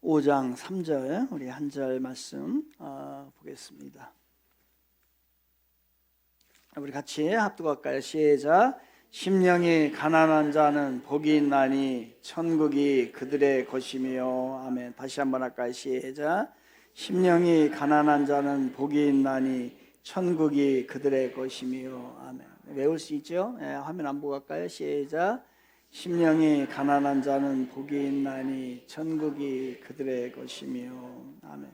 5장 3절 우리 한 절 말씀 보겠습니다. 우리 같이 합독할까요? 시작. 심령이 가난한 자는 복이 있나니 천국이 그들의 것이며. 아멘. 다시 한번 할까요? 시작. 심령이 가난한 자는 복이 있나니 천국이 그들의 것이며. 아멘. 외울 수 있죠? 화면 안 보고 갈까요? 시작. 심령이 가난한 자는 복이 있나니 천국이 그들의 것이며. 아멘.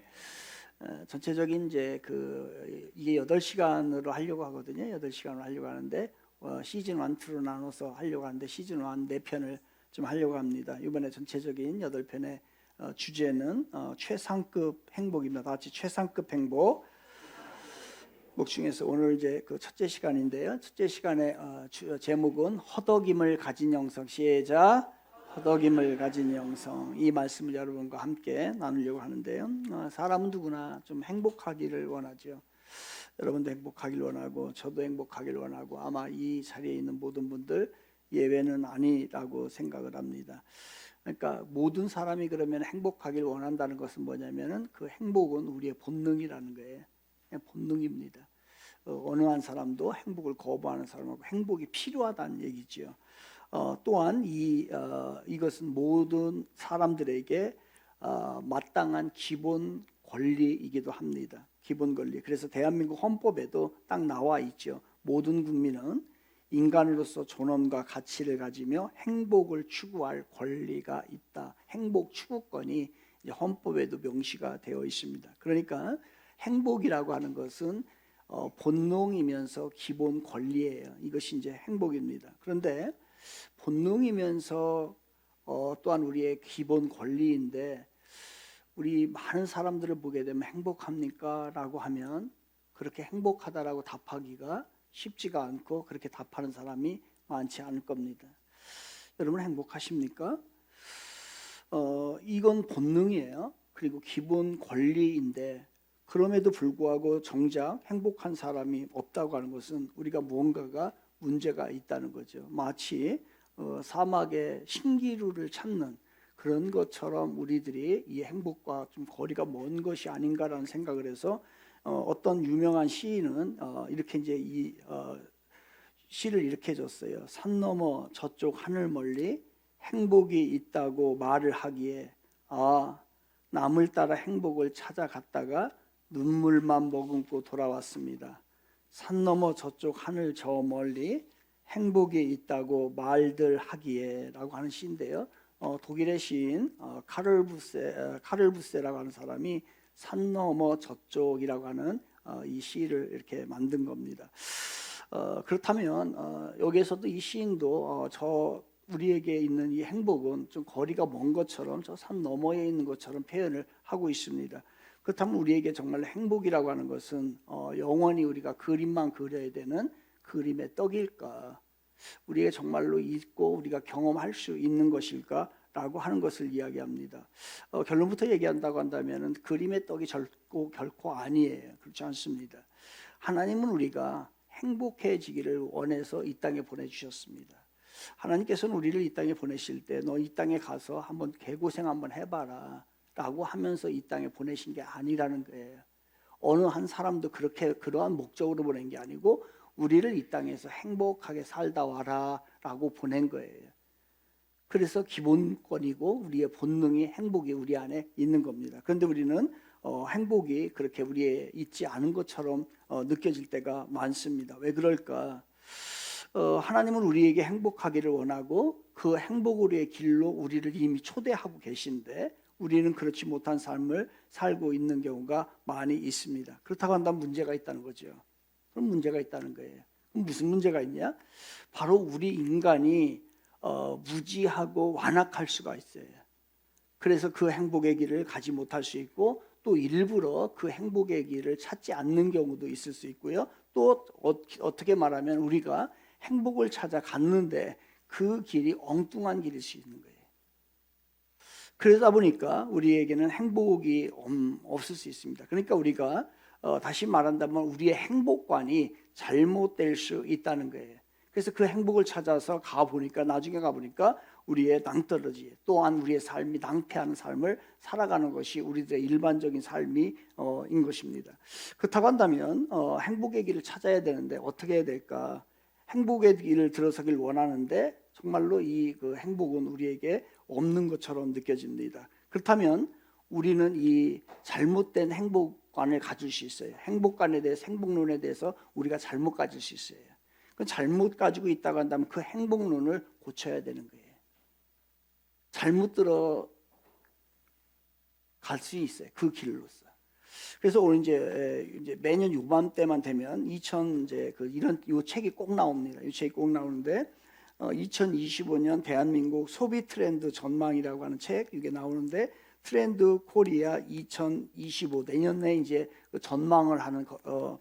전체적인 이제 이게 8시간으로 하려고 하거든요. 8시간으로 하려고 하는데 시즌 1, 2로 나눠서 하려고 하는데 시즌 1 4편을 좀 하려고 합니다. 이번에 전체적인 8편의 주제는 최상급 행복입니다. 다 같이 최상급 행복. 중에서 오늘 이제 첫째 시간인데요. 첫째 시간의 제목은 허덕임을 가진 영성. 시작. 허덕임을 가진 영성. 이 말씀을 여러분과 함께 나누려고 하는데요. 사람은 누구나 좀 행복하기를 원하죠. 여러분도 행복하기를 원하고 저도 행복하기를 원하고 아마 이 자리에 있는 모든 분들 예외는 아니라고 생각을 합니다. 그러니까 모든 사람이 그러면 행복하기를 원한다는 것은 뭐냐면은 그 행복은 우리의 본능이라는 거예요. 그냥 본능입니다. 어느 한 사람도 행복을 거부하는 사람하고 행복이 필요하다는 얘기죠. 또한 이것은 모든 사람들에게 마땅한 기본 권리이기도 합니다. 기본 권리. 그래서 대한민국 헌법에도 딱 나와 있죠. 모든 국민은 인간으로서 존엄과 가치를 가지며 행복을 추구할 권리가 있다. 행복 추구권이 헌법에도 명시가 되어 있습니다. 그러니까 행복이라고 하는 것은 본능이면서 기본 권리예요. 이것이 이제 행복입니다. 그런데 본능이면서 또한 우리의 기본 권리인데 우리 많은 사람들을 보게 되면 행복합니까? 라고 하면 그렇게 행복하다라고 답하기가 쉽지가 않고 그렇게 답하는 사람이 많지 않을 겁니다. 여러분 행복하십니까? 이건 본능이에요. 그리고 기본 권리인데 그럼에도 불구하고 정작 행복한 사람이 없다고 하는 것은 우리가 무언가가 문제가 있다는 거죠. 마치 사막에 신기루를 찾는 그런 것처럼 우리들이 이 행복과 좀 거리가 먼 것이 아닌가라는 생각을 해서 어떤 유명한 시인은 이렇게 이제 이 시를 이렇게 줬어요. 산 너머 저쪽 하늘 멀리 행복이 있다고 말을 하기에 남을 따라 행복을 찾아갔다가 눈물만 머금고 돌아왔습니다. 산 너머 저쪽 하늘 저 멀리 행복이 있다고 말들 하기에 라고 하는 시인데요. 독일의 시인 카를부세라고 하는 사람이 산 너머 저쪽이라고 하는 이 시를 이렇게 만든 겁니다. 그렇다면 여기에서도 이 시인도 우리에게 있는 이 행복은 좀 거리가 먼 것처럼 저 산 너머에 있는 것처럼 표현을 하고 있습니다. 그렇다면 우리에게 정말 행복이라고 하는 것은 영원히 우리가 그림만 그려야 되는 그림의 떡일까? 우리에게 정말로 있고 우리가 경험할 수 있는 것일까? 라고 하는 것을 이야기합니다. 결론부터 얘기한다고 한다면 그림의 떡이 결코 아니에요. 그렇지 않습니다. 하나님은 우리가 행복해지기를 원해서 이 땅에 보내주셨습니다. 하나님께서는 우리를 이 땅에 보내실 때 너 이 땅에 가서 한번 개고생 한번 해봐라 라고 하면서 이 땅에 보내신 게 아니라는 거예요. 어느 한 사람도 그러한 목적으로 보낸 게 아니고 우리를 이 땅에서 행복하게 살다 와라 라고 보낸 거예요. 그래서 기본권이고 우리의 본능이 행복이 우리 안에 있는 겁니다. 그런데 우리는 행복이 그렇게 우리에 있지 않은 것처럼 느껴질 때가 많습니다. 왜 그럴까? 하나님은 우리에게 행복하기를 원하고 그 행복의 길로 우리를 이미 초대하고 계신데 우리는 그렇지 못한 삶을 살고 있는 경우가 많이 있습니다. 그렇다고 한다면 문제가 있다는 거죠. 그럼 문제가 있다는 거예요. 그럼 무슨 문제가 있냐? 바로 우리 인간이 무지하고 완악할 수가 있어요. 그래서 그 행복의 길을 가지 못할 수 있고 또 일부러 그 행복의 길을 찾지 않는 경우도 있을 수 있고요. 또 어떻게 말하면 우리가 행복을 찾아 갔는데 그 길이 엉뚱한 길일 수 있는 거예요. 그러다 보니까 우리에게는 행복이 없을 수 있습니다. 그러니까 우리가 다시 말한다면 우리의 행복관이 잘못될 수 있다는 거예요. 그래서 그 행복을 찾아서 나중에 가보니까 우리의 낭떠러지 또한 우리의 삶이 낭패하는 삶을 살아가는 것이 우리들의 일반적인 삶인 것입니다. 그렇다고 한다면 행복의 길을 찾아야 되는데 어떻게 해야 될까? 행복의 길을 들어서길 원하는데 정말로 그 행복은 우리에게 없는 것처럼 느껴집니다. 그렇다면 우리는 이 잘못된 행복관을 가질 수 있어요. 행복관에 대해서, 행복론에 대해서 우리가 잘못 가질 수 있어요. 그 잘못 가지고 있다고 한다면 그 행복론을 고쳐야 되는 거예요. 잘못 들어 갈 수 있어요. 그 길로서. 그래서 오늘 이제 매년 요맘때만 되면 이런 요 책이 꼭 나옵니다. 이 책이 꼭 나오는데 2025년 대한민국 소비 트렌드 전망이라고 하는 책 이게 나오는데 트렌드 코리아 2025 내년에 이제 전망을 하는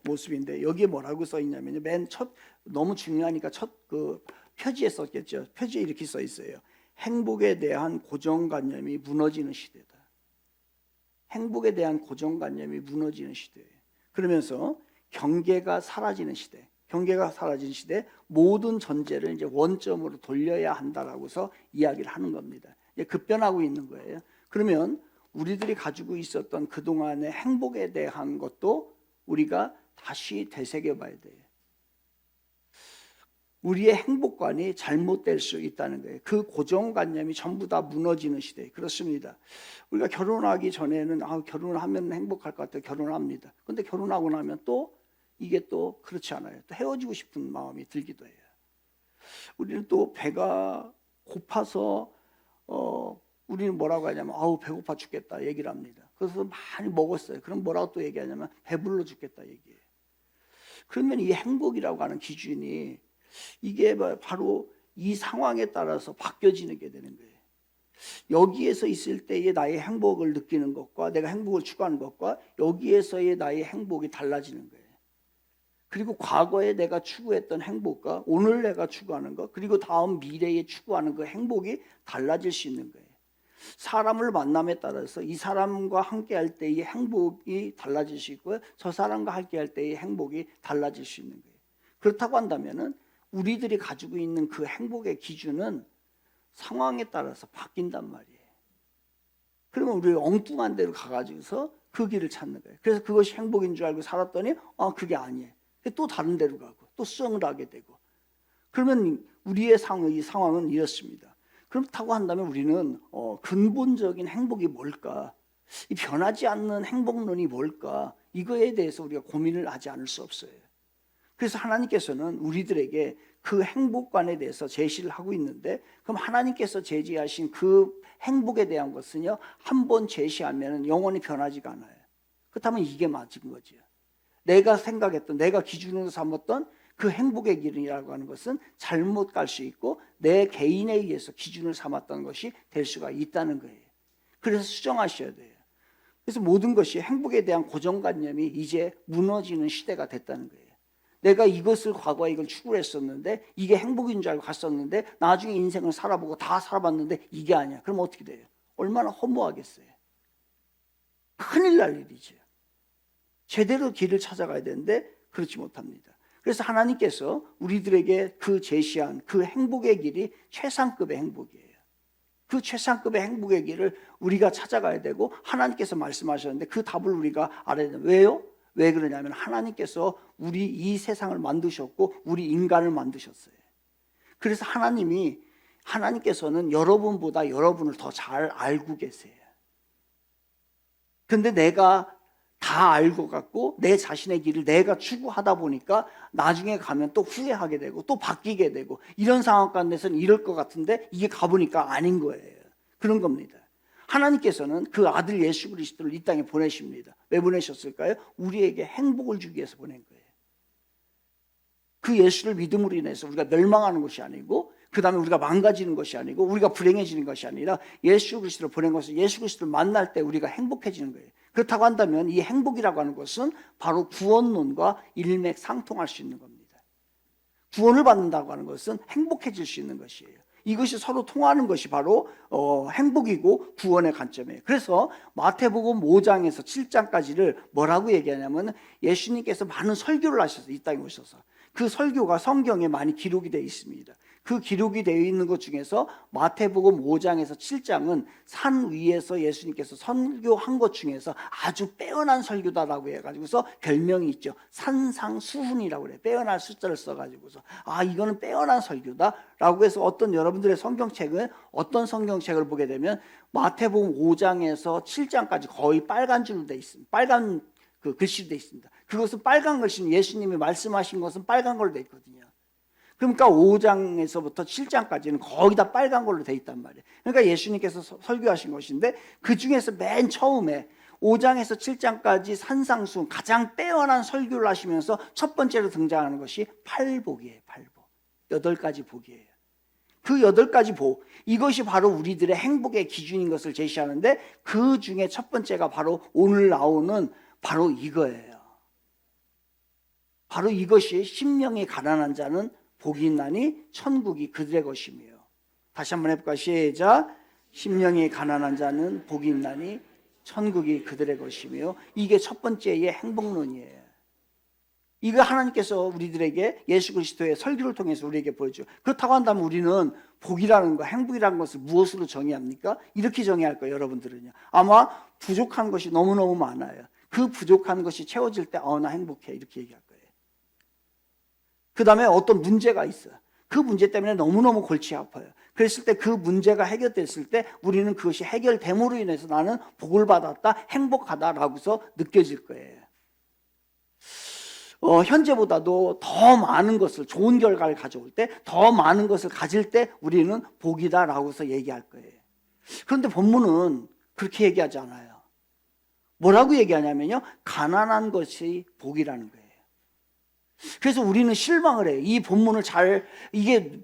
모습인데 여기에 뭐라고 써 있냐면요. 맨 첫 너무 중요하니까 첫 그 표지에 썼겠죠. 표지에 이렇게 써 있어요. 행복에 대한 고정관념이 무너지는 시대다. 행복에 대한 고정관념이 무너지는 시대예요. 그러면서 경계가 사라지는 시대. 경계가 사라진 시대 모든 전제를 이제 원점으로 돌려야 한다라고서 이야기를 하는 겁니다. 이제 급변하고 있는 거예요. 그러면 우리들이 가지고 있었던 그동안의 행복에 대한 것도 우리가 다시 되새겨 봐야 돼요. 우리의 행복관이 잘못될 수 있다는 거예요. 그 고정관념이 전부 다 무너지는 시대. 그렇습니다. 우리가 결혼하기 전에는 결혼을 하면 행복할 것 같아요. 결혼을 합니다. 그런데 결혼하고 나면 또 이게 또 그렇지 않아요. 또 헤어지고 싶은 마음이 들기도 해요. 우리는 또 배가 고파서 우리는 뭐라고 하냐면 배고파 죽겠다 얘기를 합니다. 그래서 많이 먹었어요. 그럼 뭐라고 또 얘기하냐면 배불러 죽겠다 얘기해요. 그러면 이 행복이라고 하는 기준이 이게 바로 이 상황에 따라서 바뀌어지는 게 되는 거예요. 여기에서 있을 때의 나의 행복을 느끼는 것과 내가 행복을 추구하는 것과 여기에서의 나의 행복이 달라지는 거예요. 그리고 과거에 내가 추구했던 행복과 오늘 내가 추구하는 것 그리고 다음 미래에 추구하는 그 행복이 달라질 수 있는 거예요. 사람을 만남에 따라서 이 사람과 함께할 때의 행복이 달라질 수 있고요. 저 사람과 함께할 때의 행복이 달라질 수 있는 거예요. 그렇다고 한다면은 우리들이 가지고 있는 그 행복의 기준은 상황에 따라서 바뀐단 말이에요. 그러면 우리 엉뚱한 데로 가가지고서 그 길을 찾는 거예요. 그래서 그것이 행복인 줄 알고 살았더니 그게 아니에요. 또 다른 데로 가고 또 수정을 하게 되고 그러면 우리의 이 상황은 이렇습니다. 그렇다고 한다면 우리는 근본적인 행복이 뭘까? 이 변하지 않는 행복론이 뭘까? 이거에 대해서 우리가 고민을 하지 않을 수 없어요. 그래서 하나님께서는 우리들에게 그 행복관에 대해서 제시를 하고 있는데 그럼 하나님께서 제시하신 그 행복에 대한 것은요 한 번 제시하면 영원히 변하지가 않아요. 그렇다면 이게 맞은 거죠. 내가 생각했던 내가 기준으로 삼았던 그 행복의 길이라고 하는 것은 잘못 갈 수 있고 내 개인에 의해서 기준을 삼았던 것이 될 수가 있다는 거예요. 그래서 수정하셔야 돼요. 그래서 모든 것이 행복에 대한 고정관념이 이제 무너지는 시대가 됐다는 거예요. 내가 이것을 과거에 이걸 추구했었는데 이게 행복인 줄 알고 갔었는데 나중에 인생을 살아보고 다 살아봤는데 이게 아니야. 그럼 어떻게 돼요? 얼마나 허무하겠어요. 큰일 날 일이죠. 제대로 길을 찾아가야 되는데 그렇지 못합니다. 그래서 하나님께서 우리들에게 그 제시한 그 행복의 길이 최상급의 행복이에요. 그 최상급의 행복의 길을 우리가 찾아가야 되고 하나님께서 말씀하셨는데 그 답을 우리가 알아야 돼요. 왜요? 왜 그러냐면 하나님께서 우리 이 세상을 만드셨고 우리 인간을 만드셨어요. 그래서 하나님께서는 여러분보다 여러분을 더 잘 알고 계세요. 근데 내가 다 알고 갖고 내 자신의 길을 내가 추구하다 보니까 나중에 가면 또 후회하게 되고 또 바뀌게 되고 이런 상황 가운데서는 이럴 것 같은데 이게 가보니까 아닌 거예요. 그런 겁니다. 하나님께서는 그 아들 예수 그리스도를 이 땅에 보내십니다. 왜 보내셨을까요? 우리에게 행복을 주기 위해서 보낸 거예요. 그 예수를 믿음으로 인해서 우리가 멸망하는 것이 아니고 그 다음에 우리가 망가지는 것이 아니고 우리가 불행해지는 것이 아니라 예수 그리스도를 보낸 것은 예수 그리스도를 만날 때 우리가 행복해지는 거예요. 그렇다고 한다면 이 행복이라고 하는 것은 바로 구원론과 일맥상통할 수 있는 겁니다. 구원을 받는다고 하는 것은 행복해질 수 있는 것이에요. 이것이 서로 통하는 것이 바로 행복이고 구원의 관점이에요. 그래서 마태복음 5장에서 7장까지를 뭐라고 얘기하냐면 예수님께서 많은 설교를 하셔서 이 땅에 오셔서 그 설교가 성경에 많이 기록이 되어 있습니다. 그 기록이 되어 있는 것 중에서 마태복음 5장에서 7장은 산 위에서 예수님께서 설교한 것 중에서 아주 빼어난 설교다라고 해가지고서 별명이 있죠. 산상수훈이라고 그래요. 빼어난 숫자를 써가지고서 이거는 빼어난 설교다라고 해서 어떤 여러분들의 성경책은 어떤 성경책을 보게 되면 마태복음 5장에서 7장까지 거의 빨간 줄로 되어 있습니다. 빨간 그 글씨로 되어 있습니다. 그것은 빨간 글씨는 예수님이 말씀하신 것은 빨간 걸로 되어 있거든요. 그러니까 5장에서부터 7장까지는 거의 다 빨간 걸로 돼 있단 말이에요. 그러니까 예수님께서 설교하신 것인데 그 중에서 맨 처음에 5장에서 7장까지 산상수훈 가장 빼어난 설교를 하시면서 첫 번째로 등장하는 것이 팔복이에요. 팔복. 8가지 복이에요. 그 8가지 복, 이것이 바로 우리들의 행복의 기준인 것을 제시하는데 그 중에 첫 번째가 바로 오늘 나오는 바로 이거예요. 바로 이것이 심령이 가난한 자는 복이 있나니 천국이 그들의 것이며. 다시 한번 해볼까요? 시작. 심령이 가난한 자는 복이 있나니 천국이 그들의 것이며. 이게 첫 번째의 행복론이에요. 이거 하나님께서 우리들에게 예수 그리스도의 설교를 통해서 우리에게 보여줘요. 그렇다고 한다면 우리는 복이라는 거, 행복이라는 것을 무엇으로 정의합니까? 이렇게 정의할 거예요. 여러분들은요, 아마 부족한 것이 너무너무 많아요. 그 부족한 것이 채워질 때 나 행복해 이렇게 얘기할 거예요. 그 다음에 어떤 문제가 있어요. 그 문제 때문에 너무너무 골치 아파요. 그랬을 때 그 문제가 해결됐을 때 우리는 그것이 해결됨으로 인해서 나는 복을 받았다, 행복하다라고서 느껴질 거예요. 현재보다도 더 많은 것을, 좋은 결과를 가져올 때, 더 많은 것을 가질 때 우리는 복이다라고서 얘기할 거예요. 그런데 본문은 그렇게 얘기하지 않아요. 뭐라고 얘기하냐면요, 가난한 것이 복이라는 거예요. 그래서 우리는 실망을 해요. 이 본문을 이게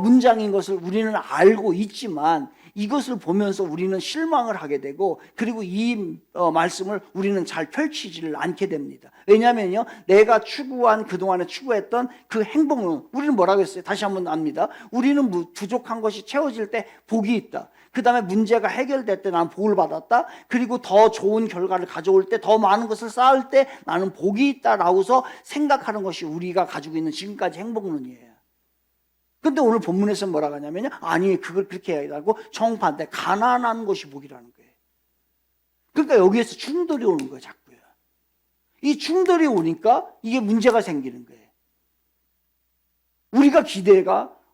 문장인 것을 우리는 알고 있지만 이것을 보면서 우리는 실망을 하게 되고, 그리고 이 말씀을 우리는 잘 펼치지를 않게 됩니다. 왜냐하면요, 내가 추구한, 그동안에 추구했던 그 행복은, 우리는 뭐라고 했어요? 다시 한번 압니다. 우리는 부족한 것이 채워질 때 복이 있다. 그 다음에 문제가 해결될 때 나는 복을 받았다. 그리고 더 좋은 결과를 가져올 때, 더 많은 것을 쌓을 때 나는 복이 있다라고서 생각하는 것이 우리가 가지고 있는 지금까지 행복론이에요. 근데 오늘 본문에서 뭐라고 하냐면요, 아니 그걸 그렇게 얘기하고 정반대, 가난한 것이 복이라는 거예요. 그러니까 여기에서 충돌이 오는 거예요. 자꾸요. 이 충돌이 오니까 이게 문제가 생기는 거예요.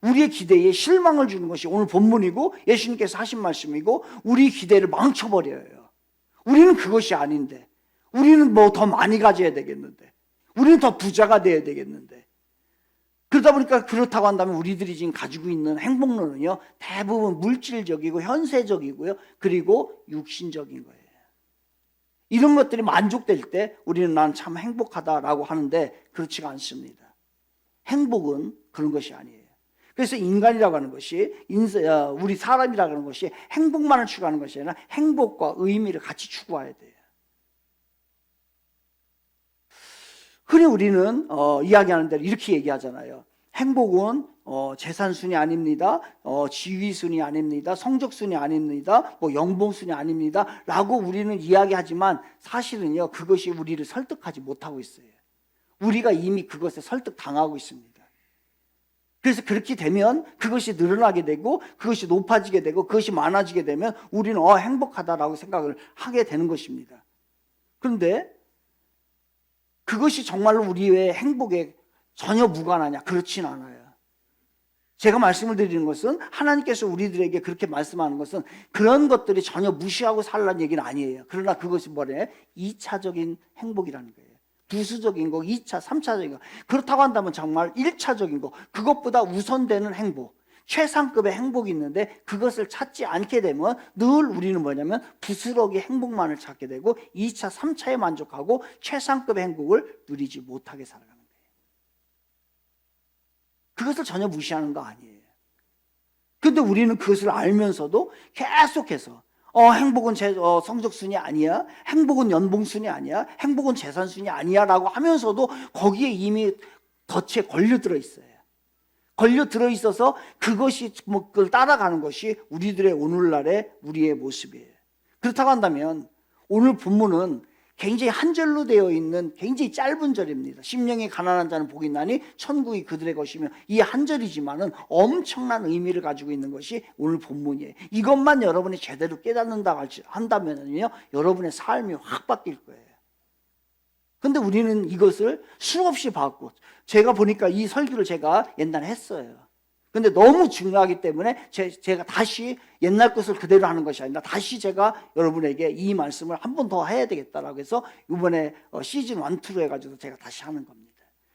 우리의 기대에 실망을 주는 것이 오늘 본문이고 예수님께서 하신 말씀이고, 우리 기대를 망쳐버려요. 우리는 그것이 아닌데, 우리는 뭐 더 많이 가져야 되겠는데, 우리는 더 부자가 돼야 되겠는데. 그러다 보니까 그렇다고 한다면 우리들이 지금 가지고 있는 행복론은요, 대부분 물질적이고 현세적이고요, 그리고 육신적인 거예요. 이런 것들이 만족될 때 우리는 난 참 행복하다라고 하는데 그렇지가 않습니다. 행복은 그런 것이 아니에요. 그래서 인간이라고 하는 것이, 우리 사람이라고 하는 것이 행복만을 추구하는 것이 아니라 행복과 의미를 같이 추구해야 돼요. 흔히 우리는 이야기하는 대로 이렇게 얘기하잖아요. 행복은 재산순이 아닙니다. 지위순이 아닙니다. 성적순이 아닙니다. 연봉순이 아닙니다. 라고 우리는 이야기하지만 사실은요, 그것이 우리를 설득하지 못하고 있어요. 우리가 이미 그것에 설득당하고 있습니다. 그래서 그렇게 되면 그것이 늘어나게 되고 그것이 높아지게 되고 그것이 많아지게 되면 우리는 행복하다라고 생각을 하게 되는 것입니다. 그런데 그것이 정말로 우리의 행복에 전혀 무관하냐? 그렇진 않아요. 제가 말씀을 드리는 것은, 하나님께서 우리들에게 그렇게 말씀하는 것은 그런 것들이 전혀 무시하고 살라는 얘기는 아니에요. 그러나 그것이 뭐래? 2차적인 행복이라는 거예요. 부수적인 거, 2차, 3차적인 거. 그렇다고 한다면 정말 1차적인 거, 그것보다 우선되는 행복, 최상급의 행복이 있는데 그것을 찾지 않게 되면 늘 우리는 뭐냐면 부스러기 행복만을 찾게 되고 2차, 3차에 만족하고 최상급의 행복을 누리지 못하게 살아가는 거예요. 그것을 전혀 무시하는 거 아니에요. 그런데 우리는 그것을 알면서도 계속해서 행복은 성적순이 아니야, 행복은 연봉순이 아니야, 행복은 재산순이 아니야 라고 하면서도 거기에 이미 덫에 걸려들어 있어요. 걸려들어 있어서 그것이 그걸 따라가는 것이 우리들의 오늘날의 우리의 모습이에요. 그렇다고 한다면 오늘 본문은 굉장히 한 절로 되어 있는 굉장히 짧은 절입니다. 심령이 가난한 자는 복이 있나니 천국이 그들의 것이며, 이 한 절이지만은 엄청난 의미를 가지고 있는 것이 오늘 본문이에요. 이것만 여러분이 제대로 깨닫는다 한다면요, 여러분의 삶이 확 바뀔 거예요. 근데 우리는 이것을 수없이 받고, 제가 보니까 이 설교를 제가 옛날에 했어요. 근데 너무 중요하기 때문에 제가 다시 옛날 것을 그대로 하는 것이 아니라 다시 제가 여러분에게 이 말씀을 한 번 더 해야 되겠다라고 해서 이번에 시즌 1, 2로 해가지고 제가 다시 하는 겁니다.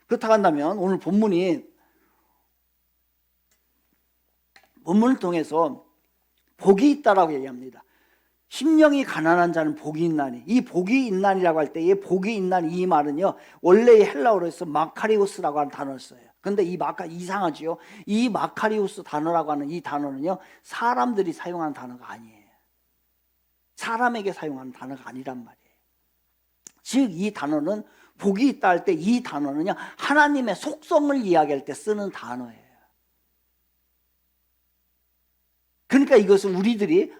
그렇다고 한다면 오늘 본문을 통해서 복이 있다라고 얘기합니다. 심령이 가난한 자는 복이 있나니, 이 복이 있나니라고 할 때의 복이 있나니, 이 말은요 원래의 헬라어로서 마카리오스라고 하는 단어를 써요. 근데 이상하지요. 이 마카리오스 단어라고 하는 이 단어는요 사람들이 사용하는 단어가 아니에요. 사람에게 사용하는 단어가 아니란 말이에요. 즉 이 단어는 복이 있다 할 때 이 단어는요 하나님의 속성을 이야기할 때 쓰는 단어예요. 그러니까 이것은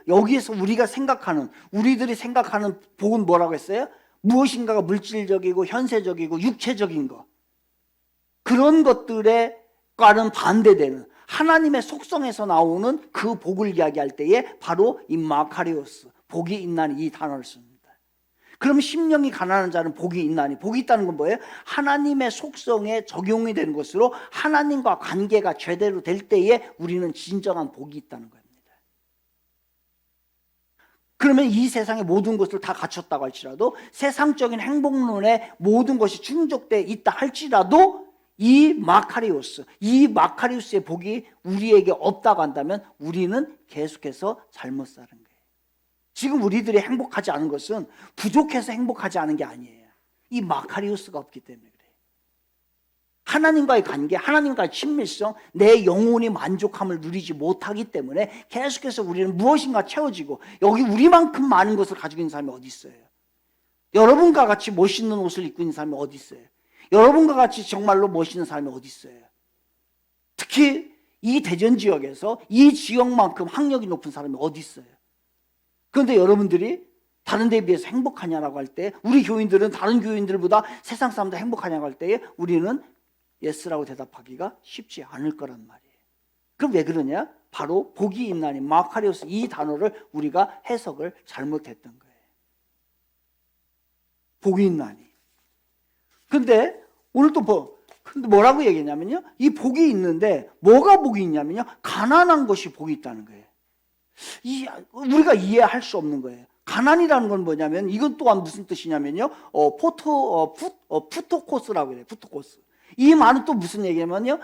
여기에서 우리들이 생각하는 복은 뭐라고 했어요? 무엇인가가 물질적이고 현세적이고 육체적인 것, 그런 것들과는 반대되는 하나님의 속성에서 나오는 그 복을 이야기할 때에 바로 이 마카리오스, 복이 있나니, 이 단어를 씁니다. 그럼 심령이 가난한 자는 복이 있나니, 복이 있다는 건 뭐예요? 하나님의 속성에 적용이 되는 것으로 하나님과 관계가 제대로 될 때에 우리는 진정한 복이 있다는 겁니다. 그러면 이 세상의 모든 것을 다 갖췄다고 할지라도, 세상적인 행복론에 모든 것이 충족되어 있다 할지라도 이 마카리우스의 복이 우리에게 없다고 한다면 우리는 계속해서 잘못 사는 거예요. 지금 우리들이 행복하지 않은 것은 부족해서 행복하지 않은 게 아니에요. 이 마카리우스가 없기 때문에 그래요. 하나님과의 관계, 하나님과의 친밀성, 내 영혼이 만족함을 누리지 못하기 때문에 계속해서 우리는 무엇인가 채워지고, 여기 우리만큼 많은 것을 가지고 있는 사람이 어디 있어요? 여러분과 같이 멋있는 옷을 입고 있는 사람이 어디 있어요? 여러분과 같이 정말로 멋있는 사람이 어디 있어요? 특히 이 대전 지역에서 이 지역만큼 학력이 높은 사람이 어디 있어요? 그런데 여러분들이 다른 데에 비해서 행복하냐라고 할 때, 우리 교인들은 다른 교인들보다 세상 사람들 행복하냐고 할 때에 우리는 예스라고 대답하기가 쉽지 않을 거란 말이에요. 그럼 왜 그러냐? 바로 복이 있나니, 마카리오스, 이 단어를 우리가 해석을 잘못했던 거예요. 복이 있나니. 근데 오늘 또 근데 뭐라고 얘기했냐면요, 이 복이 있는데 뭐가 복이 있냐면요, 가난한 것이 복이 있다는 거예요. 우리가 이해할 수 없는 거예요. 가난이라는 건 뭐냐면, 이건 또한 무슨 뜻이냐면요, 푸토코스라고 해요. 푸토코스. 이 말은 또 무슨 얘기냐면요,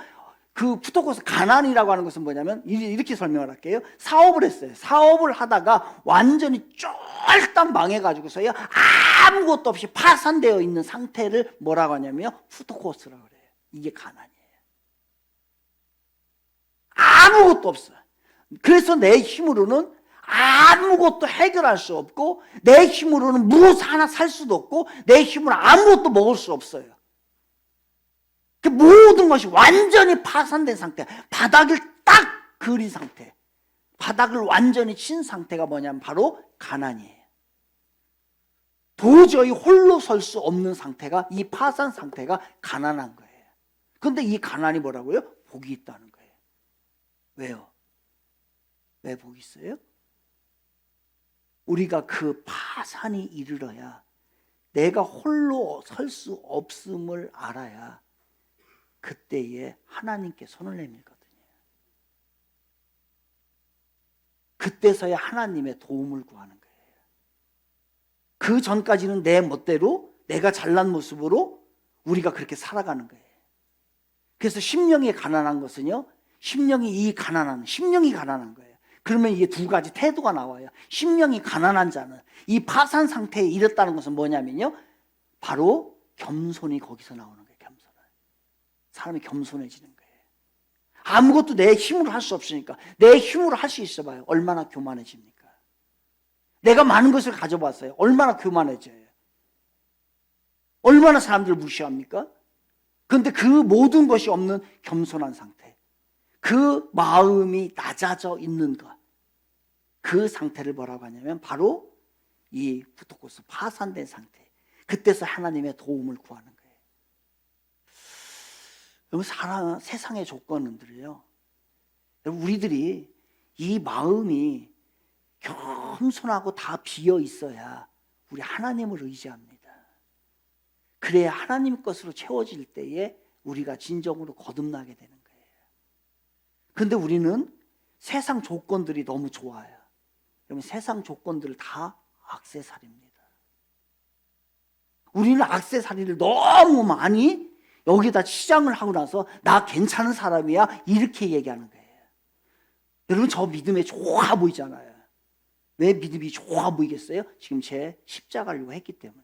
그 푸토코스, 가난이라고 하는 것은 뭐냐면, 이렇게 설명을 할게요. 사업을 했어요. 사업을 하다가 완전히 쫄딱 망해가지고서요, 아무것도 없이 파산되어 있는 상태를 뭐라고 하냐면요, 푸토코스라고 그래요. 이게 가난이에요. 아무것도 없어요. 그래서 내 힘으로는 아무것도 해결할 수 없고, 내 힘으로는 무엇 하나 살 수도 없고, 내 힘으로 아무것도 먹을 수 없어요. 그 모든 것이 완전히 파산된 상태, 바닥을 딱 그린 상태, 바닥을 완전히 친 상태가 뭐냐면 바로 가난이에요. 도저히 홀로 설 수 없는 상태가, 이 파산 상태가 가난한 거예요. 그런데 이 가난이 뭐라고요? 복이 있다는 거예요. 왜요? 왜 복이 있어요? 우리가 그 파산이 이르러야, 내가 홀로 설 수 없음을 알아야 그때에 하나님께 손을 내밀거든요. 그때서야 하나님의 도움을 구하는 거예요. 그 전까지는 내 멋대로, 내가 잘난 모습으로 우리가 그렇게 살아가는 거예요. 그래서 심령이 가난한 것은요, 심령이 가난한 거예요. 그러면 이게 두 가지 태도가 나와요. 심령이 가난한 자는, 이 파산 상태에 이르렀다는 것은 뭐냐면요, 바로 겸손이 거기서 나오는 거예요. 사람이 겸손해지는 거예요. 아무것도 내 힘으로 할 수 없으니까, 내 힘으로 할 수 있어봐요. 얼마나 교만해집니까? 내가 많은 것을 가져봤어요. 얼마나 교만해져요. 얼마나 사람들을 무시합니까? 그런데 그 모든 것이 없는 겸손한 상태, 그 마음이 낮아져 있는 것, 그 상태를 뭐라고 하냐면 바로 이 푸토코스, 파산된 상태, 그때서 하나님의 도움을 구하는 거예요. 여러분, 세상의 조건들이요, 우리들이 이 마음이 겸손하고 다 비어 있어야 우리 하나님을 의지합니다. 그래야 하나님 것으로 채워질 때에 우리가 진정으로 거듭나게 되는 거예요. 그런데 우리는 세상 조건들이 너무 좋아요. 여러분, 세상 조건들 다 액세서리입니다. 우리는 액세서리를 너무 많이 여기다 치장을 하고 나서 나 괜찮은 사람이야 이렇게 얘기하는 거예요. 여러분, 저 믿음에 좋아 보이잖아요. 왜 믿음이 좋아 보이겠어요? 지금 제 십자가를 했기 때문에.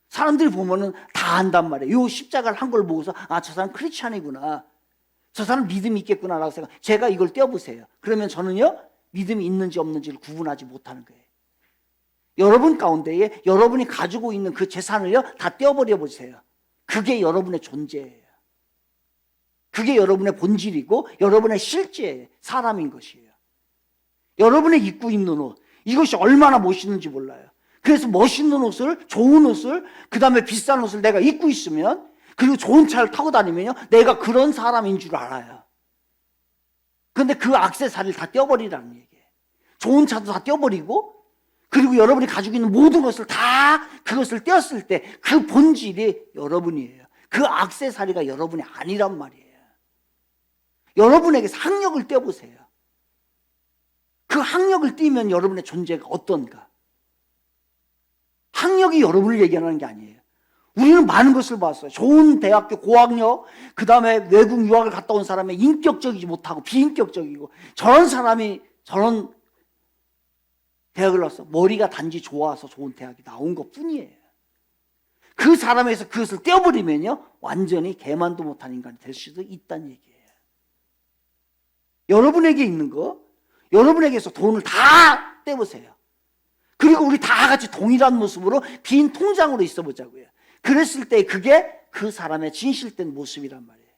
사람들이 보면은 다 안단 말이에요. 요 십자가를 한 걸 보고서 아, 저 사람 크리스찬이구나, 저 사람 믿음이 있겠구나라고 생각. 제가 이걸 떼어보세요. 그러면 저는요, 믿음이 있는지 없는지를 구분하지 못하는 거예요. 여러분 가운데에 여러분이 가지고 있는 그 재산을요 다 떼어버려 보세요. 그게 여러분의 존재예요. 그게 여러분의 본질이고 여러분의 실제예요. 사람인 것이에요. 여러분의 입고 있는 옷, 이것이 얼마나 멋있는지 몰라요. 그래서 멋있는 옷을, 좋은 옷을, 그 다음에 비싼 옷을 내가 입고 있으면, 그리고 좋은 차를 타고 다니면요, 내가 그런 사람인 줄 알아요. 그런데 그 액세서리를 다 떼어버리라는 얘기예요. 좋은 차도 다 떼어버리고, 그리고 여러분이 가지고 있는 모든 것을 다 그것을 떼었을 때 그 본질이 여러분이에요. 그 액세서리가 여러분이 아니란 말이에요. 여러분에게서 학력을 떼어보세요. 그 학력을 떼면 여러분의 존재가 어떤가? 학력이 여러분을 얘기하는 게 아니에요. 우리는 많은 것을 봤어요. 좋은 대학교 고학력, 그 다음에 외국 유학을 갔다 온 사람의 인격적이지 못하고 비인격적이고, 저런 사람이 저런 대학을 나와서 머리가 단지 좋아서 좋은 대학이 나온 것 뿐이에요. 그 사람에서 그것을 떼어버리면요, 완전히 개만도 못한 인간이 될 수도 있다는 얘기예요. 여러분에게 있는 거, 여러분에게서 돈을 다 떼보세요. 그리고 우리 다 같이 동일한 모습으로 빈 통장으로 있어 보자고요. 그랬을 때 그게 그 사람의 진실된 모습이란 말이에요.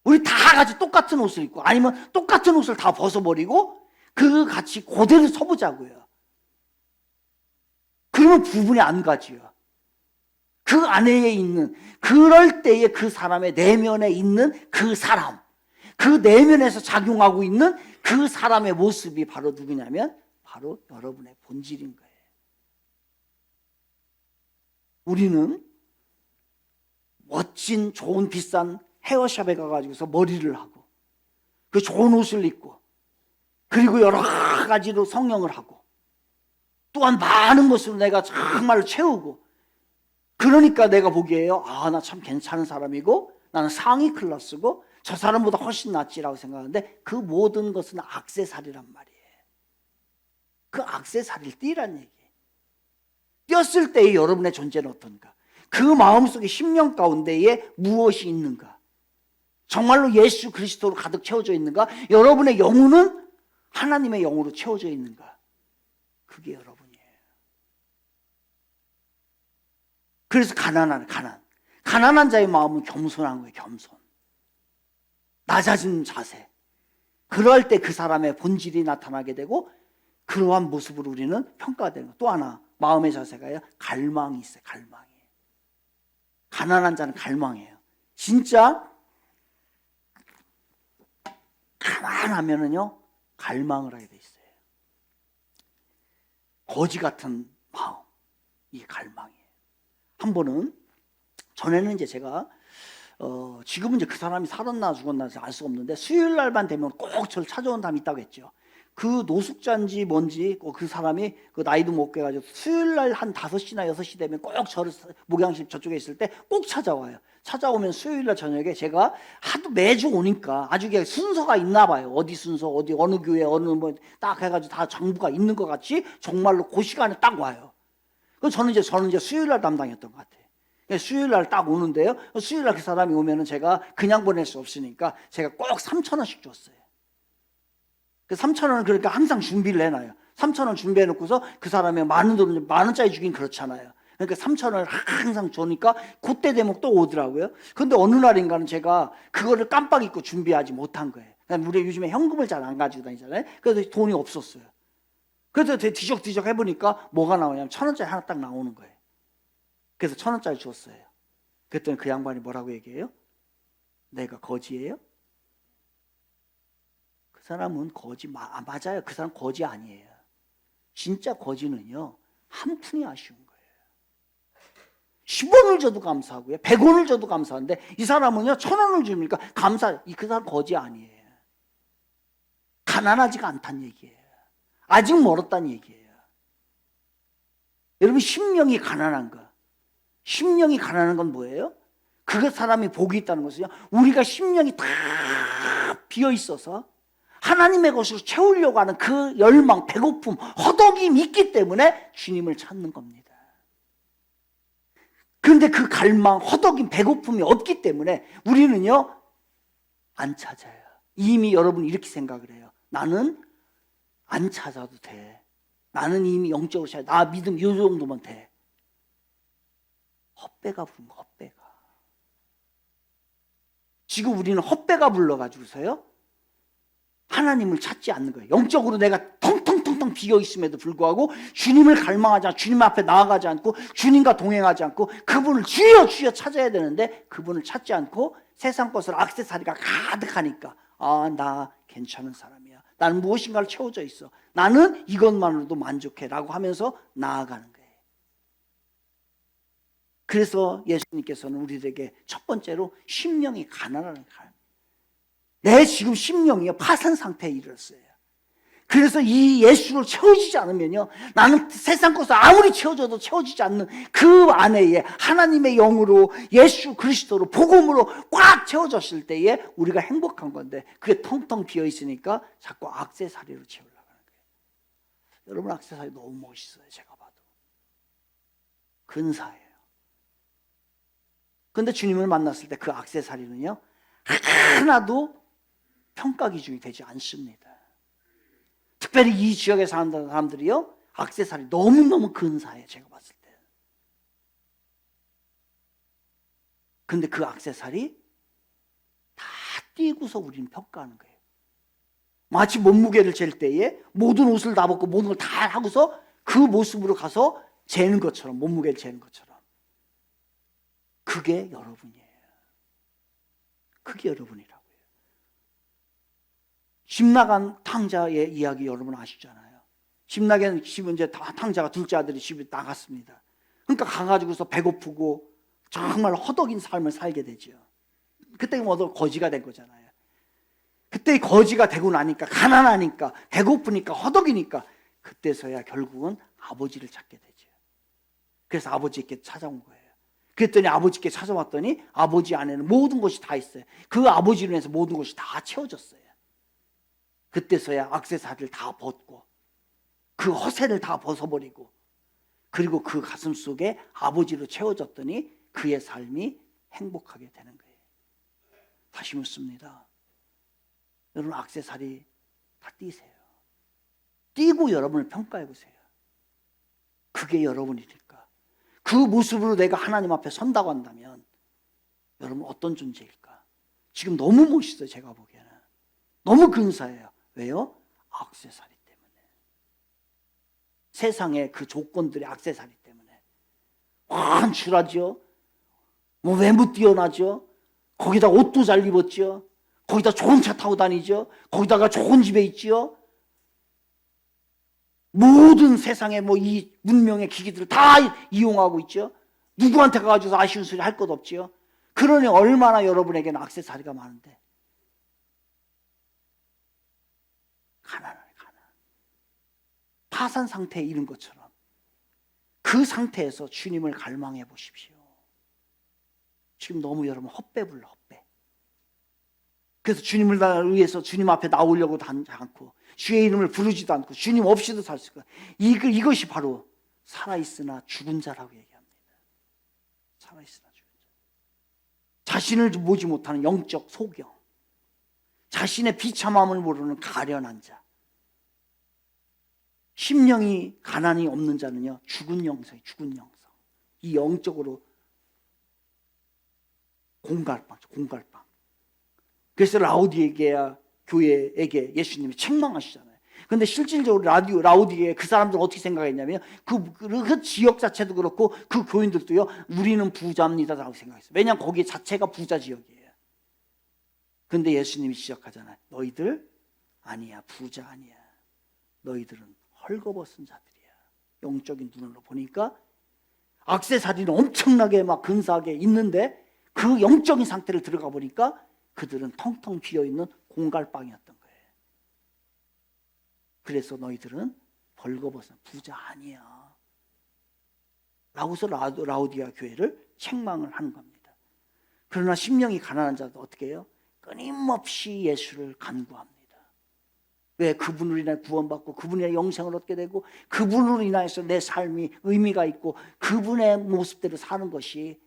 우리 다 같이 똑같은 옷을 입고, 아니면 똑같은 옷을 다 벗어버리고 그 같이 그대로 서보자고요. 그러면 구분이 안 가지요. 그 안에 있는, 그럴 때에 그 사람의 내면에 있는 그 사람, 그 내면에서 작용하고 있는 그 사람의 모습이 바로 누구냐면 바로 여러분의 본질인 거예요. 우리는 멋진 좋은 비싼 헤어샵에 가가지고서 머리를 하고 그 좋은 옷을 입고, 그리고 여러 가지로 성형을 하고, 또한 많은 것으로 내가 정말 채우고, 그러니까 내가 보기에요, 아, 나 참 괜찮은 사람이고 나는 상위 클래스고 저 사람보다 훨씬 낫지라고 생각하는데, 그 모든 것은 액세서리란 말이에요. 그 액세서리를 띄란 얘기예요. 띄었을 때의 여러분의 존재는 어떤가? 그 마음속에 심령 가운데에 무엇이 있는가? 정말로 예수 그리스도로 가득 채워져 있는가? 여러분의 영혼은 하나님의 영으로 채워져 있는가? 그게 여러분이에요. 그래서 가난한 자의 마음은 겸손한 거예요. 겸손, 낮아진 자세. 그럴 때 그 사람의 본질이 나타나게 되고, 그러한 모습으로 우리는 평가되는 거. 또 하나 마음의 자세가요, 갈망이 있어요. 갈망이. 가난한 자는 갈망해요. 진짜 가난하면은요 갈망을 하게 돼 있어요. 거지 같은 마음, 이게 갈망이에요. 한 번은, 전에는 이제 제가 지금은 이제 그 사람이 살았나 죽었나 알 수가 없는데, 수요일 날만 되면 꼭 저를 찾아온 사람이 있다고 했죠. 그 노숙자인지 뭔지 그 사람이 그 나이도 먹게 해가지고 수요일 날 한 5시나 6시 되면 꼭 저를 목양실 저쪽에 있을 때 꼭 찾아와요. 찾아오면 수요일 날 저녁에 제가 하도 매주 오니까 아주 순서가 있나 봐요. 어디 순서, 어디 어느 교회 어느 뭐 딱 해가지고 다 장부가 있는 것 같이 정말로 그 시간에 딱 와요. 그래서 저는 이제 수요일 날 담당이었던 것 같아요. 수요일 날 딱 오는데요, 수요일 날 그 사람이 오면은 제가 그냥 보낼 수 없으니까 제가 꼭 3,000원씩 줬어요. 그 3,000원을 그러니까 항상 준비를 해놔요. 3,000원 준비해놓고서 그 사람이 많은 돈을, 10,000원짜리 주긴 그렇잖아요. 그러니까 3,000원을 항상 주니까 그때 되면 또 오더라고요. 근데 어느 날인가는 제가 그거를 깜빡 잊고 준비하지 못한 거예요. 우리 요즘에 현금을 잘 안 가지고 다니잖아요. 그래서 돈이 없었어요. 그래서 뒤적뒤적 해보니까 뭐가 나오냐면 1,000원짜리 하나 딱 나오는 거예요. 그래서 1,000원짜리 줬어요. 그랬더니 그 양반이 뭐라고 얘기해요? 내가 거지예요? 그 사람은 거지 맞아요. 그 사람 거지 아니에요. 진짜 거지는요, 한 푼이 아쉬운 거예요. 10원을 줘도 감사하고요, 100원을 줘도 감사한데 이 사람은요 1,000원을 주니까 그 사람 거지 아니에요. 가난하지가 않다는 얘기예요. 아직 멀었다는 얘기예요. 여러분, 심령이 가난한 거, 심령이 가난한 건 뭐예요? 그 사람이 복이 있다는 것은요, 우리가 심령이 다 비어 있어서 하나님의 것으로 채우려고 하는 그 열망, 배고픔, 허덕임이 있기 때문에 주님을 찾는 겁니다. 그런데 그 갈망, 허덕임, 배고픔이 없기 때문에 우리는요 안 찾아요. 이미 여러분 이렇게 생각을 해요. 나는 안 찾아도 돼. 나는 이미 영적으로 찾아. 나 믿음 이 정도면 돼. 헛배가 부른 거, 헛배가. 지금 우리는 헛배가 불러가지고서요 하나님을 찾지 않는 거예요. 영적으로 내가 텅텅텅텅 비어 있음에도 불구하고 주님을 갈망하지 않고 주님 앞에 나아가지 않고 주님과 동행하지 않고 그분을 주여 주여 찾아야 되는데 그분을 찾지 않고 세상 것을 액세서리가 가득하니까 나 괜찮은 사람이야. 나는 무엇인가를 채워져 있어. 나는 이것만으로도 만족해 라고 하면서 나아가는 거예요. 그래서 예수님께서는 우리에게 첫 번째로 심령이 가난하는 갈. 내 지금 심령이 파산 상태에 이르렀어요. 그래서 이 예수를 채워지지 않으면요, 나는 세상 것을 아무리 채워줘도 채워지지 않는 그 안에 하나님의 영으로 예수 그리스도로 복음으로 꽉 채워졌을 때에 우리가 행복한 건데 그게 텅텅 비어 있으니까 자꾸 액세서리로 채우려고 하는 거예요. 여러분, 액세서리 너무 멋있어요. 제가 봐도 근사해요. 그런데 주님을 만났을 때 그 액세서리는요 하나도 평가 기준이 되지 않습니다. 특별히 이 지역에 사는 사람들이요 액세서리 너무너무 근사해요. 제가 봤을 때. 근데 그 액세서리 다 띄고서 우리는 평가하는 거예요. 마치 몸무게를 잴 때에 모든 옷을 다 벗고 모든 걸 다 하고서 그 모습으로 가서 재는 것처럼, 몸무게를 재는 것처럼. 그게 여러분이에요. 그게 여러분이라고요. 집 나간 탕자의 이야기 여러분 아시잖아요. 집 나간 집은 이제 다 탕자가 둘째 아들이 집에 나갔습니다. 그러니까 가가지고서 배고프고 정말 허덕인 삶을 살게 되죠. 그때 모두 거지가 된 거잖아요. 그때 거지가 되고 나니까 가난하니까 배고프니까 허덕이니까 그때서야 결국은 아버지를 찾게 되죠. 그래서 아버지께 찾아온 거예요. 그랬더니 아버지께 찾아왔더니 아버지 안에는 모든 것이 다 있어요. 그 아버지로 인해서 모든 것이 다 채워졌어요. 그때서야 액세서리를 다 벗고 그 허세를 다 벗어버리고 그리고 그 가슴 속에 아버지로 채워졌더니 그의 삶이 행복하게 되는 거예요. 다시 묻습니다. 여러분, 액세서리 다 띄세요. 띄고 여러분을 평가해 보세요. 그게 여러분이니까. 그 모습으로 내가 하나님 앞에 선다고 한다면 여러분 어떤 존재일까? 지금 너무 멋있어요. 제가 보기에는 너무 근사해요. 왜요? 액세서리 때문에. 세상의 그 조건들의 액세서리 때문에 환출하죠. 뭐 외모 뛰어나죠. 거기다 옷도 잘 입었죠. 거기다 좋은 차 타고 다니죠. 거기다가 좋은 집에 있죠. 모든 세상의 뭐 이 문명의 기기들을 다 이용하고 있죠. 누구한테 가가지고 아쉬운 소리 할 것 없지요. 그러니 얼마나 여러분에게는 액세서리가 많은데 가난해. 파산 상태에 이른 것처럼 그 상태에서 주님을 갈망해 보십시오. 지금 너무 여러분 헛배 불러, 헛배. 그래서 주님을 위해서 주님 앞에 나오려고 하지 않고 주의 이름을 부르지도 않고 주님 없이도 살 수 있고 이것이 바로 살아있으나 죽은 자라고 얘기합니다. 살아있으나 죽은 자. 자신을 보지 못하는 영적 소경, 자신의 비참함을 모르는 가련한 자, 심령이 가난이 없는 자는요 죽은 영성이 죽은 영성. 이 영적으로 공갈빵. 그래서 라오디게아 교회에게 예수님이 책망하시잖아요. 근데 실질적으로 라우디게에 그 사람들은 어떻게 생각했냐면 그 지역 자체도 그렇고 그 교인들도요, 우리는 부자입니다라고 생각했어요. 왜냐하면 거기 자체가 부자 지역이에요. 근데 예수님이 지적하잖아요. 너희들 아니야, 부자 아니야. 너희들은 헐거벗은 자들이야. 영적인 눈으로 보니까 액세서리는 엄청나게 막 근사하게 있는데 그 영적인 상태를 들어가 보니까 그들은 텅텅 비어있는 공갈빵이었던 거예요. 그래서 너희들은 벌거벗은 부자 아니야 라고서 라우디아 교회를 책망을 하는 겁니다. 그러나 심령이 가난한 자도 어떻게 해요? 끊임없이 예수를 간구합니다. 왜? 그분으로 인해 구원받고 그분의 영생을 얻게 되고 그분으로 인해서 내 삶이 의미가 있고 그분의 모습대로 사는 것이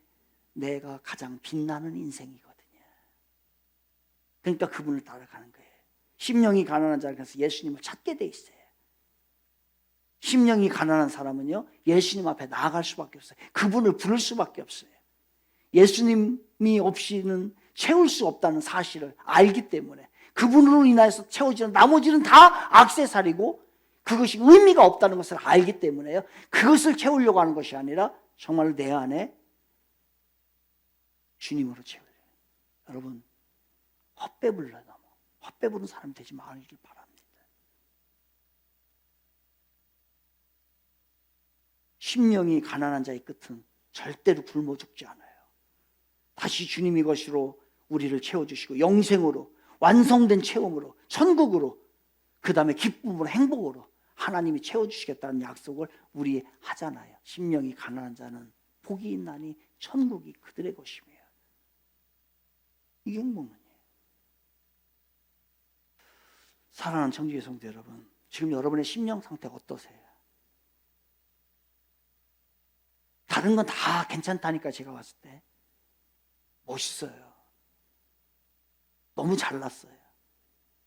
내가 가장 빛나는 인생이거든요. 그러니까 그분을 따라가는 거예요. 심령이 가난한 자는 그래서 예수님을 찾게 돼 있어요. 심령이 가난한 사람은요, 예수님 앞에 나아갈 수밖에 없어요. 그분을 부를 수밖에 없어요. 예수님이 없이는 채울 수 없다는 사실을 알기 때문에 그분으로 인해서 채워지는 나머지는 다 액세서리고 그것이 의미가 없다는 것을 알기 때문에요. 그것을 채우려고 하는 것이 아니라 정말 내 안에 주님으로 채우려고. 여러분, 헛배부른 사람이 되지 말길 바랍니다. 심령이 가난한 자의 끝은 절대로 굶어 죽지 않아요. 다시 주님의 것으로 우리를 채워주시고 영생으로 완성된 체험으로 천국으로 그 다음에 기쁨으로 행복으로 하나님이 채워주시겠다는 약속을 우리 하잖아요. 심령이 가난한 자는 복이 있나니 천국이 그들의 것이며 이게 행복이에요. 사랑하는 청지기 성도 여러분, 지금 여러분의 심령 상태가 어떠세요? 다른 건 다 괜찮다니까 제가 봤을 때 멋있어요. 너무 잘났어요.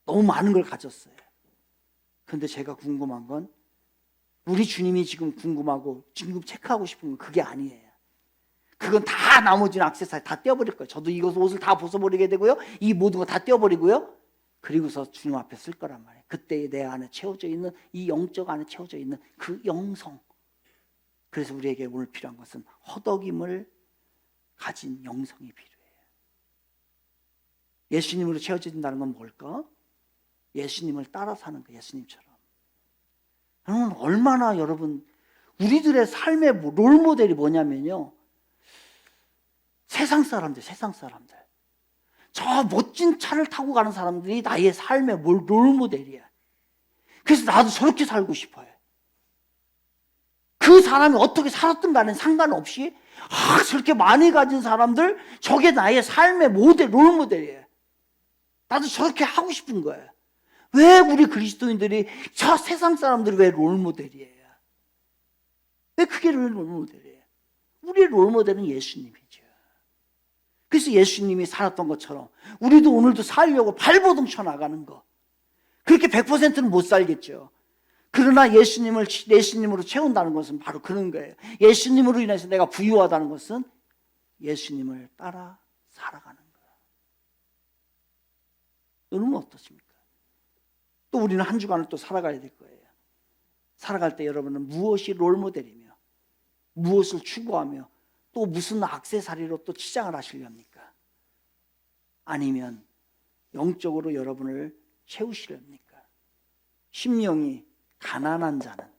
너무 많은 걸 가졌어요. 그런데 제가 궁금한 건 우리 주님이 지금 궁금하고 지금 체크하고 싶은 건 그게 아니에요. 그건 다 나머지는 액세서리 다 떼어버릴 거예요. 저도 이것 옷을 다 벗어버리게 되고요. 이 모든 거 다 떼어버리고요. 그리고서 주님 앞에 쓸 거란 말이에요. 그때 내 안에 채워져 있는 이 영적 안에 채워져 있는 그 영성. 그래서 우리에게 오늘 필요한 것은 허덕임을 가진 영성이 필요해요. 예수님으로 채워진다는 건 뭘까? 예수님을 따라 사는 거예요. 예수님처럼. 여러분 얼마나 여러분 우리들의 삶의 롤모델이 뭐냐면요. 세상 사람들. 저 멋진 차를 타고 가는 사람들이 나의 삶의 롤모델이야. 그래서 나도 저렇게 살고 싶어요. 그 사람이 어떻게 살았든 간에 상관없이 저렇게 많이 가진 사람들 저게 나의 삶의 롤모델이에요. 나도 저렇게 하고 싶은 거예요. 왜 우리 그리스도인들이 저 세상 사람들이 왜 롤모델이에요? 왜 그게 롤모델이에요? 우리의 롤모델은 예수님이죠. 그래서 예수님이 살았던 것처럼 우리도 오늘도 살려고 발버둥 쳐나가는 거. 그렇게 100%는 못 살겠죠. 그러나 예수님으로 채운다는 것은 바로 그런 거예요. 예수님으로 인해서 내가 부유하다는 것은 예수님을 따라 살아가는 거예요. 여러분 어떻습니까? 또 우리는 한 주간을 또 살아가야 될 거예요. 살아갈 때 여러분은 무엇이 롤모델이며 무엇을 추구하며 또 무슨 액세서리로 또 치장을 하시렵니까? 아니면 영적으로 여러분을 채우시렵니까? 심령이 가난한 자는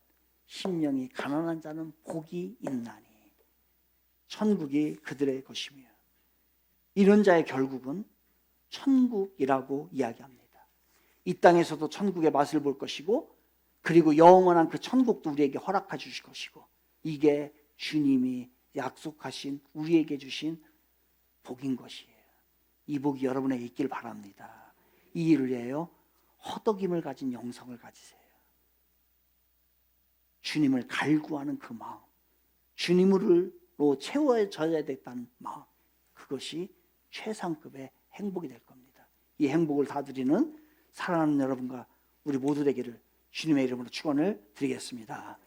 복이 있나니 천국이 그들의 것이며 이런 자의 결국은 천국이라고 이야기합니다. 이 땅에서도 천국의 맛을 볼 것이고 그리고 영원한 그 천국도 우리에게 허락해 주실 것이고 이게 주님이 약속하신 우리에게 주신 복인 것이에요. 이 복이 여러분에게 있길 바랍니다. 이 일을 위하여 허덕임을 가진 영성을 가지세요. 주님을 갈구하는 그 마음, 주님으로 채워져야 됐다는 마음, 그것이 최상급의 행복이 될 겁니다. 이 행복을 다 드리는 사랑하는 여러분과 우리 모두 되기를 주님의 이름으로 축원을 드리겠습니다.